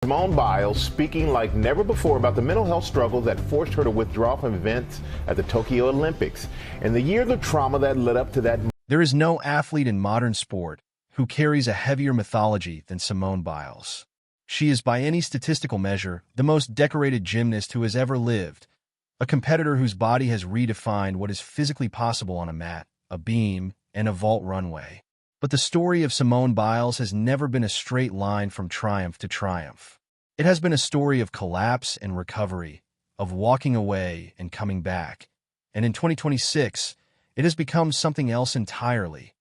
Simone Biles speaking like never before about the mental health struggle that forced her to withdraw from events at the Tokyo Olympics and the years of trauma that led up to that. There is no athlete in modern sport who carries a heavier mythology than Simone Biles. She is, by any statistical measure, the most decorated gymnast who has ever lived, a competitor whose body has redefined what is physically possible on a mat, a beam, and a vault runway. But the story of Simone Biles has never been a straight line from triumph to triumph. It has been a story of collapse and recovery, of walking away and coming back. And in 2026, it has become something else entirely.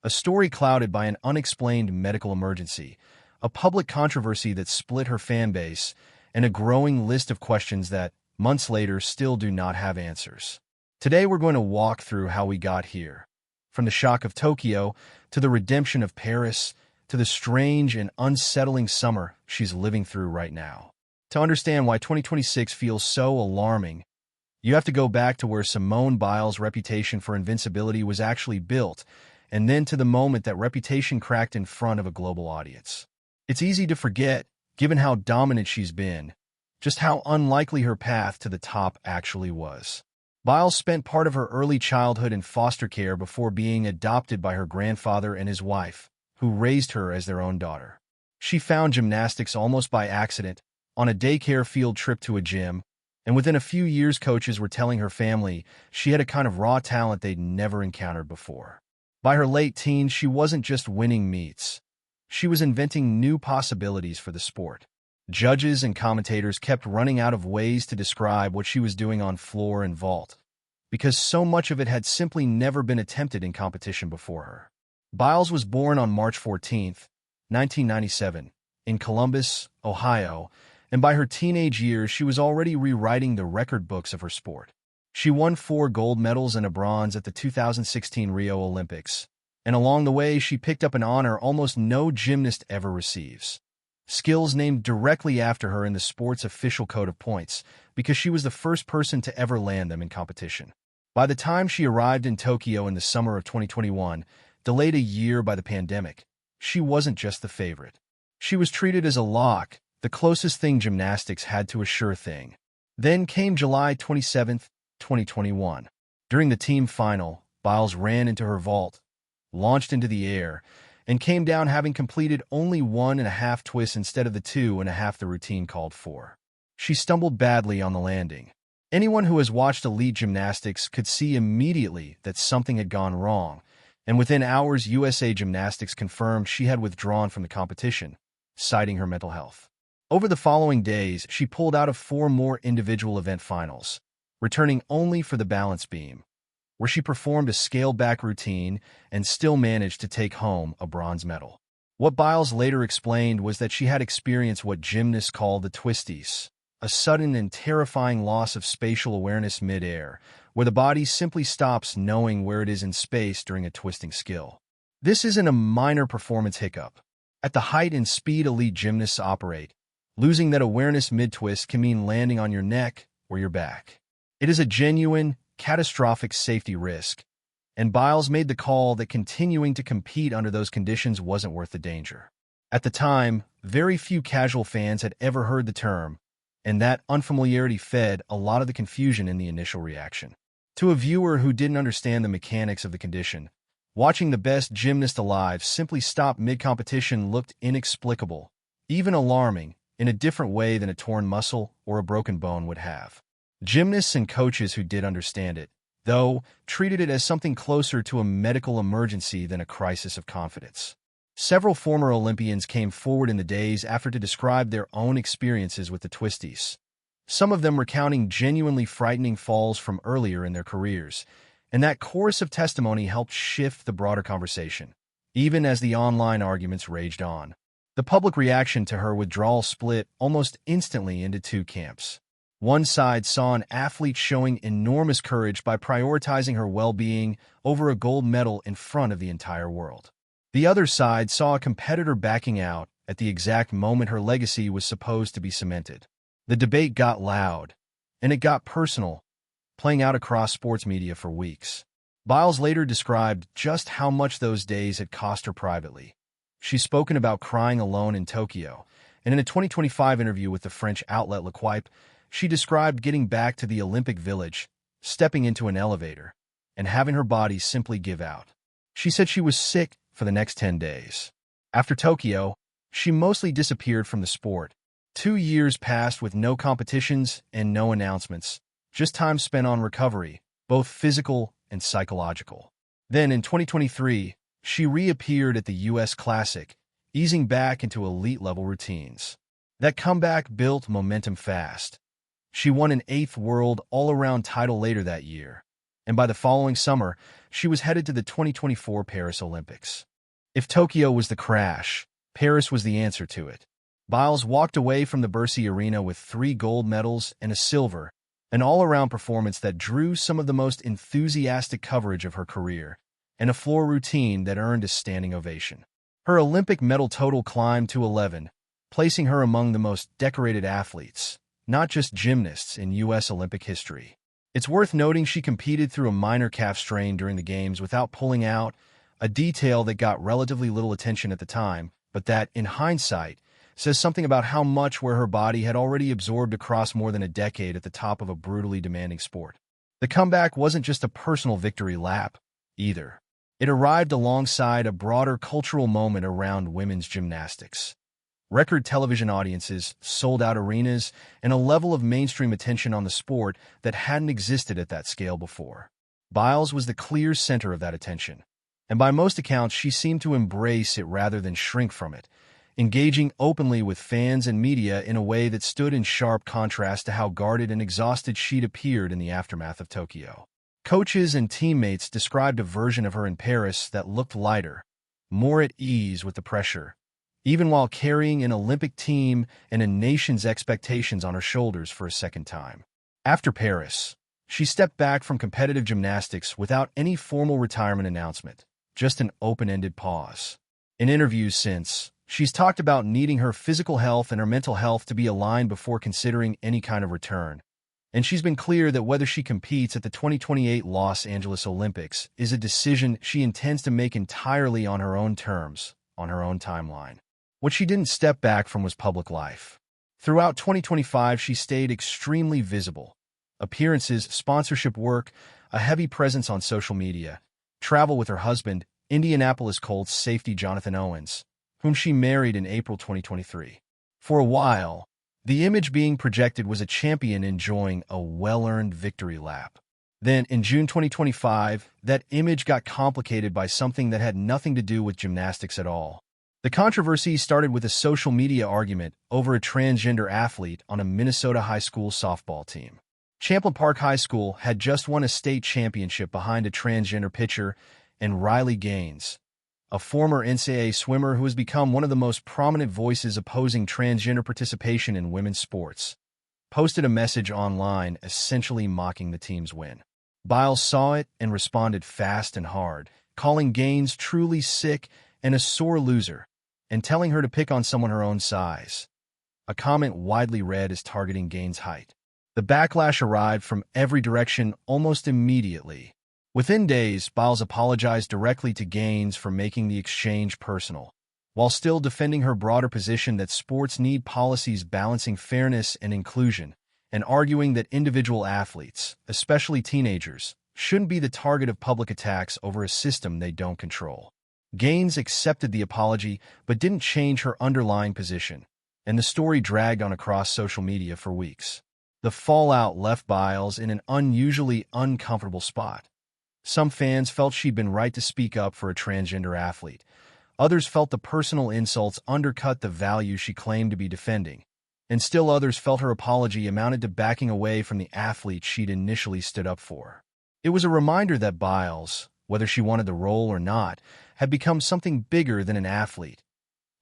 A story clouded by an unexplained medical emergency, a public controversy that split her fan base, and a growing list of questions that, months later, still do not have answers. Today we're going to walk through how we got here. From the shock of Tokyo, to the redemption of Paris, to the strange and unsettling summer she's living through right now. To understand why 2026 feels so alarming, you have to go back to where Simone Biles' reputation for invincibility was actually built, and then to the moment that reputation cracked in front of a global audience. It's easy to forget, given how dominant she's been, just how unlikely her path to the top actually was. Biles spent part of her early childhood in foster care before being adopted by her grandfather and his wife, who raised her as their own daughter. She found gymnastics almost by accident, on a daycare field trip to a gym, and within a few years coaches were telling her family she had a kind of raw talent they'd never encountered before. By her late teens, she wasn't just winning meets. She was inventing new possibilities for the sport. Judges and commentators kept running out of ways to describe what she was doing on floor and vault, because so much of it had simply never been attempted in competition before her. Biles was born on March 14, 1997, in Columbus, Ohio, and by her teenage years she was already rewriting the record books of her sport. She won 4 gold medals and a bronze at the 2016 Rio Olympics, and along the way she picked up an honor almost no gymnast ever receives. Skills named directly after her in the sport's official code of points, because she was the first person to ever land them in competition. By the time she arrived in Tokyo in the summer of 2021, delayed a year by the pandemic, she wasn't just the favorite. She was treated as a lock, the closest thing gymnastics had to a sure thing. Then came July 27, 2021. During the team final, Biles ran into her vault, launched into the air, and came down having completed only 1.5 twists instead of the 2.5 the routine called for. She stumbled badly on the landing. Anyone who has watched elite gymnastics could see immediately that something had gone wrong, and within hours USA Gymnastics confirmed she had withdrawn from the competition, citing her mental health. Over the following days, she pulled out of 4 more individual event finals, returning only for the balance beam, where she performed a scaled-back routine and still managed to take home a bronze medal. What Biles later explained was that she had experienced what gymnasts call the twisties, a sudden and terrifying loss of spatial awareness mid-air, where the body simply stops knowing where it is in space during a twisting skill. This isn't a minor performance hiccup. At the height and speed elite gymnasts operate, losing that awareness mid-twist can mean landing on your neck or your back. It is a genuine, catastrophic safety risk, and Biles made the call that continuing to compete under those conditions wasn't worth the danger. At the time, very few casual fans had ever heard the term, and that unfamiliarity fed a lot of the confusion in the initial reaction. To a viewer who didn't understand the mechanics of the condition, watching the best gymnast alive simply stop mid-competition looked inexplicable, even alarming, in a different way than a torn muscle or a broken bone would have. Gymnasts and coaches who did understand it, though, treated it as something closer to a medical emergency than a crisis of confidence. Several former Olympians came forward in the days after to describe their own experiences with the twisties, some of them recounting genuinely frightening falls from earlier in their careers, and that chorus of testimony helped shift the broader conversation, even as the online arguments raged on. The public reaction to her withdrawal split almost instantly into 2 camps. One side saw an athlete showing enormous courage by prioritizing her well-being over a gold medal in front of the entire world. The other side saw a competitor backing out at the exact moment her legacy was supposed to be cemented. The debate got loud, and it got personal, playing out across sports media for weeks. Biles later described just how much those days had cost her privately. She's spoken about crying alone in Tokyo, And in a 2025 interview with the French outlet L'Equipe, she described getting back to the Olympic Village, stepping into an elevator, and having her body simply give out. She said she was sick for the next 10 days. After Tokyo, she mostly disappeared from the sport. 2 years passed with no competitions and no announcements, just time spent on recovery, both physical and psychological. Then in 2023, she reappeared at the U.S. Classic, easing back into elite-level routines. That comeback built momentum fast. She won an 8th world all-around title later that year, and by the following summer, she was headed to the 2024 Paris Olympics. If Tokyo was the crash, Paris was the answer to it. Biles walked away from the Bercy Arena with 3 gold medals and a silver, an all-around performance that drew some of the most enthusiastic coverage of her career, and a floor routine that earned a standing ovation. Her Olympic medal total climbed to 11, placing her among the most decorated athletes, not just gymnasts, in U.S. Olympic history. It's worth noting she competed through a minor calf strain during the Games without pulling out, a detail that got relatively little attention at the time, but that, in hindsight, says something about how much where her body had already absorbed across more than a decade at the top of a brutally demanding sport. The comeback wasn't just a personal victory lap, either. It arrived alongside a broader cultural moment around women's gymnastics. Record television audiences, sold-out arenas, and a level of mainstream attention on the sport that hadn't existed at that scale before. Biles was the clear center of that attention, and by most accounts she seemed to embrace it rather than shrink from it, engaging openly with fans and media in a way that stood in sharp contrast to how guarded and exhausted she'd appeared in the aftermath of Tokyo. Coaches and teammates described a version of her in Paris that looked lighter, more at ease with the pressure, even while carrying an Olympic team and a nation's expectations on her shoulders for a second time. After Paris, she stepped back from competitive gymnastics without any formal retirement announcement, just an open-ended pause. In interviews since, she's talked about needing her physical health and her mental health to be aligned before considering any kind of return. And she's been clear that whether she competes at the 2028 Los Angeles Olympics is a decision she intends to make entirely on her own terms, on her own timeline. What she didn't step back from was public life. Throughout 2025, she stayed extremely visible. Appearances, sponsorship work, a heavy presence on social media, travel with her husband, Indianapolis Colts safety Jonathan Owens, whom she married in April 2023. For a while, the image being projected was a champion enjoying a well-earned victory lap. Then, in June 2025, that image got complicated by something that had nothing to do with gymnastics at all. The controversy started with a social media argument over a transgender athlete on a Minnesota high school softball team. Champlain Park High School had just won a state championship behind a transgender pitcher, and Riley Gaines, a former NCAA swimmer who has become one of the most prominent voices opposing transgender participation in women's sports, posted a message online essentially mocking the team's win. Biles saw it and responded fast and hard, calling Gaines truly sick and a sore loser, and telling her to pick on someone her own size, a comment widely read as targeting Gaines' height. The backlash arrived from every direction almost immediately. Within days, Biles apologized directly to Gaines for making the exchange personal, while still defending her broader position that sports need policies balancing fairness and inclusion, and arguing that individual athletes, especially teenagers, shouldn't be the target of public attacks over a system they don't control. Gaines accepted the apology but didn't change her underlying position, and the story dragged on across social media for weeks. The fallout left Biles in an unusually uncomfortable spot. Some fans felt she'd been right to speak up for a transgender athlete. Others felt the personal insults undercut the values she claimed to be defending. And still others felt her apology amounted to backing away from the athlete she'd initially stood up for. It was a reminder that Biles, whether she wanted the role or not, had become something bigger than an athlete,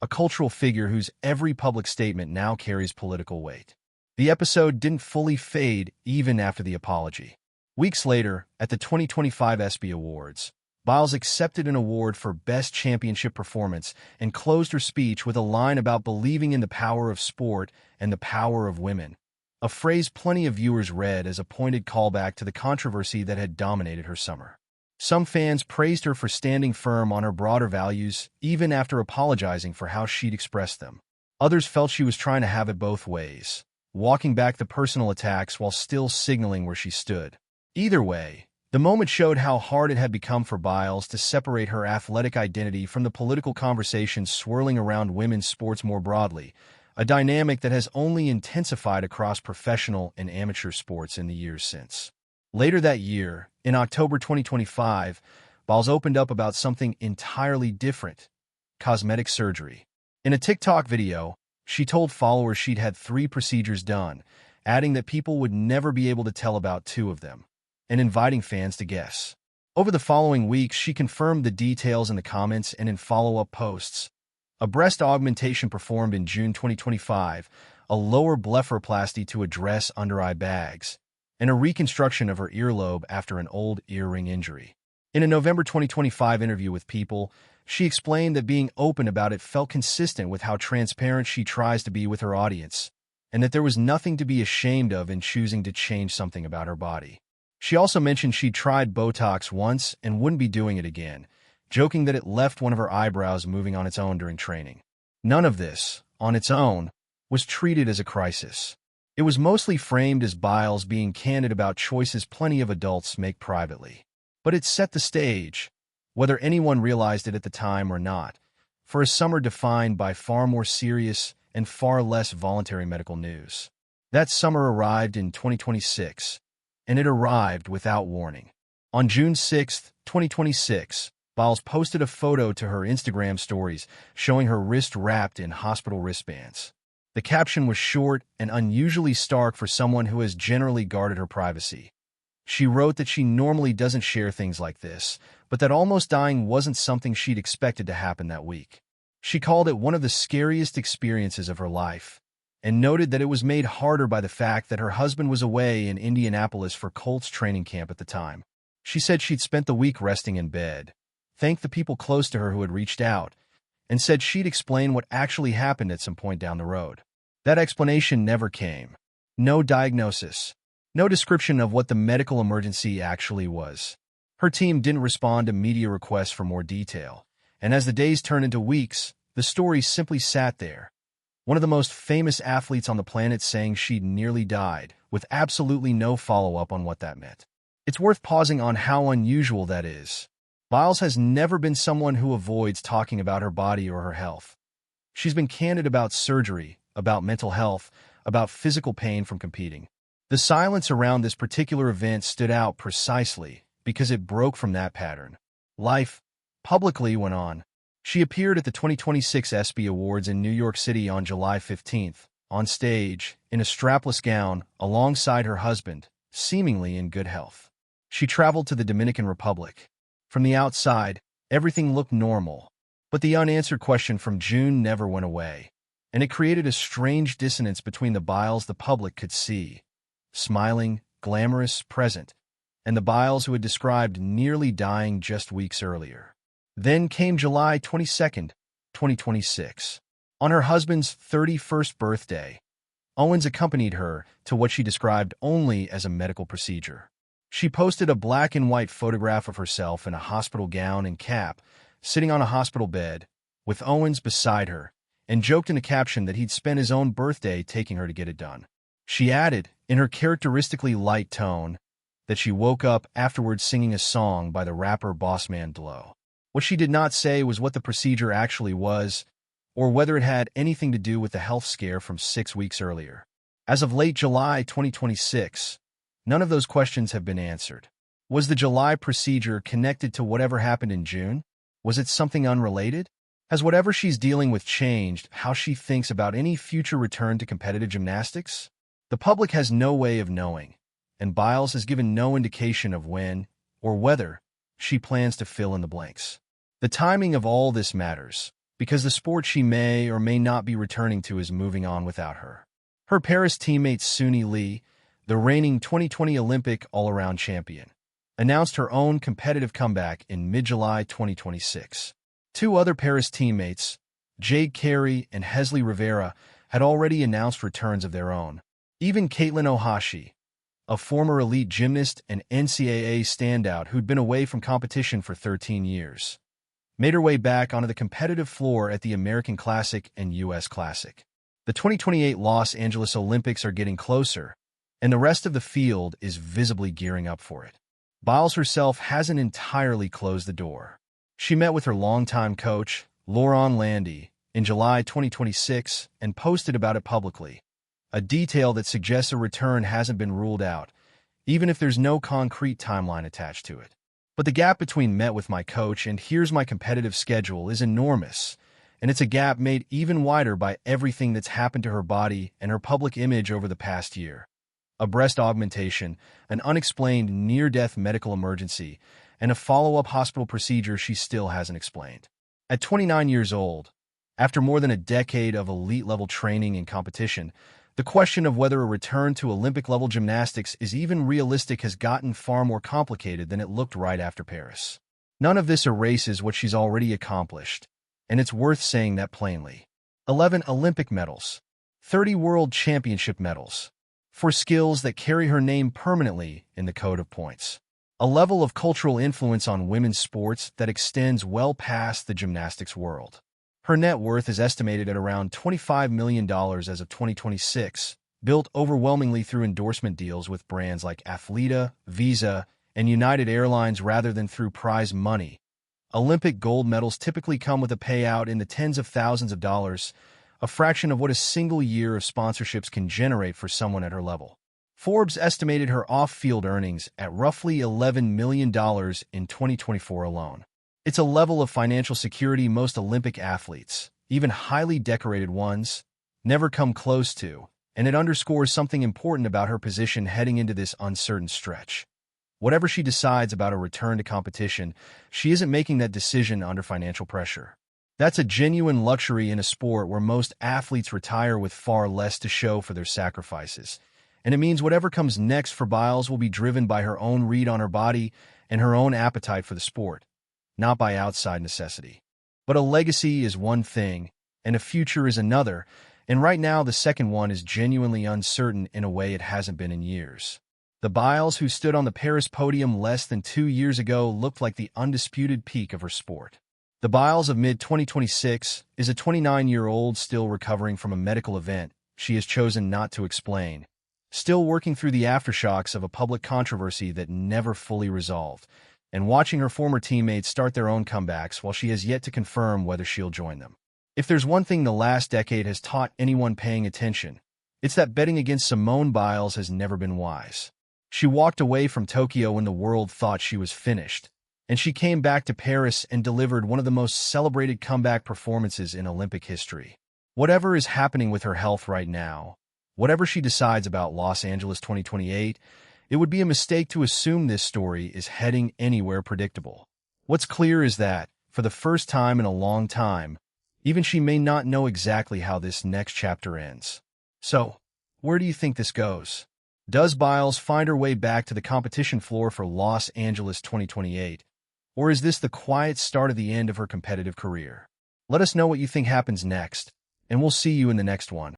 a cultural figure whose every public statement now carries political weight. The episode didn't fully fade even after the apology. Weeks later, at the 2025 ESPY Awards, Biles accepted an award for Best Championship Performance and closed her speech with a line about believing in the power of sport and the power of women, a phrase plenty of viewers read as a pointed callback to the controversy that had dominated her summer. Some fans praised her for standing firm on her broader values, even after apologizing for how she'd expressed them. Others felt she was trying to have it both ways, walking back the personal attacks while still signaling where she stood. Either way, the moment showed how hard it had become for Biles to separate her athletic identity from the political conversations swirling around women's sports more broadly, a dynamic that has only intensified across professional and amateur sports in the years since. Later that year, in October 2025, Biles opened up about something entirely different: cosmetic surgery. In a TikTok video, she told followers she'd had 3 procedures done, adding that people would never be able to tell about 2 of them, and inviting fans to guess. Over the following weeks, she confirmed the details in the comments and in follow-up posts. A breast augmentation performed in June 2025, a lower blepharoplasty to address under-eye bags, and a reconstruction of her earlobe after an old earring injury. In a November 2025 interview with People, she explained that being open about it felt consistent with how transparent she tries to be with her audience, and that there was nothing to be ashamed of in choosing to change something about her body. She also mentioned she'd tried Botox once and wouldn't be doing it again, joking that it left one of her eyebrows moving on its own during training. None of this, on its own, was treated as a crisis. It was mostly framed as Biles being candid about choices plenty of adults make privately. But it set the stage, whether anyone realized it at the time or not, for a summer defined by far more serious and far less voluntary medical news. That summer arrived in 2026, and it arrived without warning. On June 6, 2026, Biles posted a photo to her Instagram stories showing her wrist wrapped in hospital wristbands. The caption was short and unusually stark for someone who has generally guarded her privacy. She wrote that she normally doesn't share things like this, but that almost dying wasn't something she'd expected to happen that week. She called it one of the scariest experiences of her life, and noted that it was made harder by the fact that her husband was away in Indianapolis for Colts training camp at the time. She said she'd spent the week resting in bed, thanked the people close to her who had reached out, and said she'd explain what actually happened at some point down the road. That explanation never came. No diagnosis. No description of what the medical emergency actually was. Her team didn't respond to media requests for more detail, and as the days turned into weeks, the story simply sat there. One of the most famous athletes on the planet saying she'd nearly died, with absolutely no follow-up on what that meant. It's worth pausing on how unusual that is. Biles has never been someone who avoids talking about her body or her health. She's been candid about surgery, about mental health, about physical pain from competing. The silence around this particular event stood out precisely because it broke from that pattern. Life publicly went on. She appeared at the 2026 ESPY Awards in New York City on July 15th, on stage, in a strapless gown, alongside her husband, seemingly in good health. She traveled to the Dominican Republic. From the outside, everything looked normal, but the unanswered question from June never went away, and it created a strange dissonance between the Biles the public could see, smiling, glamorous, present, and the Biles who had described nearly dying just weeks earlier. Then came July 22nd, 2026. On her husband's 31st birthday, Owens accompanied her to what she described only as a medical procedure. She posted a black and white photograph of herself in a hospital gown and cap, sitting on a hospital bed, with Owens beside her, and joked in a caption that he'd spent his own birthday taking her to get it done. She added, in her characteristically light tone, that she woke up afterwards singing a song by the rapper Bossman Dlo. What she did not say was what the procedure actually was, or whether it had anything to do with the health scare from 6 weeks earlier. As of late July 2026, none of those questions have been answered. Was the July procedure connected to whatever happened in June? Was it something unrelated? Has whatever she's dealing with changed how she thinks about any future return to competitive gymnastics? The public has no way of knowing, and Biles has given no indication of when, or whether, she plans to fill in the blanks. The timing of all this matters, because the sport she may or may not be returning to is moving on without her. Her Paris teammate Suni Lee, the reigning 2020 Olympic all-around champion, announced her own competitive comeback in mid-July 2026. 2 other Paris teammates, Jade Carey and Hesley Rivera, had already announced returns of their own. Even Caitlin Ohashi, a former elite gymnast and NCAA standout who'd been away from competition for 13 years, made her way back onto the competitive floor at the American Classic and U.S. Classic. The 2028 Los Angeles Olympics are getting closer, and the rest of the field is visibly gearing up for it. Biles herself hasn't entirely closed the door. She met with her longtime coach, Laurent Landy, in July 2026 and posted about it publicly, a detail that suggests a return hasn't been ruled out, even if there's no concrete timeline attached to it. But the gap between met with my coach and here's my competitive schedule is enormous, and it's a gap made even wider by everything that's happened to her body and her public image over the past year. A breast augmentation, an unexplained near-death medical emergency, and a follow-up hospital procedure she still hasn't explained. At 29 years old, after more than a decade of elite-level training and competition, the question of whether a return to Olympic-level gymnastics is even realistic has gotten far more complicated than it looked right after Paris. None of this erases what she's already accomplished, and it's worth saying that plainly. 11 Olympic medals, 30 World Championship medals, for skills that carry her name permanently in the code of points. A level of cultural influence on women's sports that extends well past the gymnastics world. Her net worth is estimated at around $25 million as of 2026, built overwhelmingly through endorsement deals with brands like Athleta, Visa, and United Airlines rather than through prize money. Olympic gold medals typically come with a payout in the tens of thousands of dollars, a fraction of what a single year of sponsorships can generate for someone at her level. Forbes estimated her off-field earnings at roughly $11 million in 2024 alone. It's a level of financial security most Olympic athletes, even highly decorated ones, never come close to, and it underscores something important about her position heading into this uncertain stretch. Whatever she decides about a return to competition, she isn't making that decision under financial pressure. That's a genuine luxury in a sport where most athletes retire with far less to show for their sacrifices. And it means whatever comes next for Biles will be driven by her own read on her body and her own appetite for the sport, not by outside necessity. But a legacy is one thing, and a future is another, and right now the second one is genuinely uncertain in a way it hasn't been in years. The Biles who stood on the Paris podium less than 2 years ago looked like the undisputed peak of her sport. The Biles of mid-2026 is a 29-year-old still recovering from a medical event she has chosen not to explain, still working through the aftershocks of a public controversy that never fully resolved, and watching her former teammates start their own comebacks while she has yet to confirm whether she'll join them. If there's one thing the last decade has taught anyone paying attention, it's that betting against Simone Biles has never been wise. She walked away from Tokyo when the world thought she was finished, and she came back to Paris and delivered one of the most celebrated comeback performances in Olympic history. Whatever is happening with her health right now, whatever she decides about Los Angeles 2028, it would be a mistake to assume this story is heading anywhere predictable. What's clear is that, for the first time in a long time, even she may not know exactly how this next chapter ends. So, where do you think this goes? Does Biles find her way back to the competition floor for Los Angeles 2028? Or is this the quiet start of the end of her competitive career? Let us know what you think happens next, and we'll see you in the next one.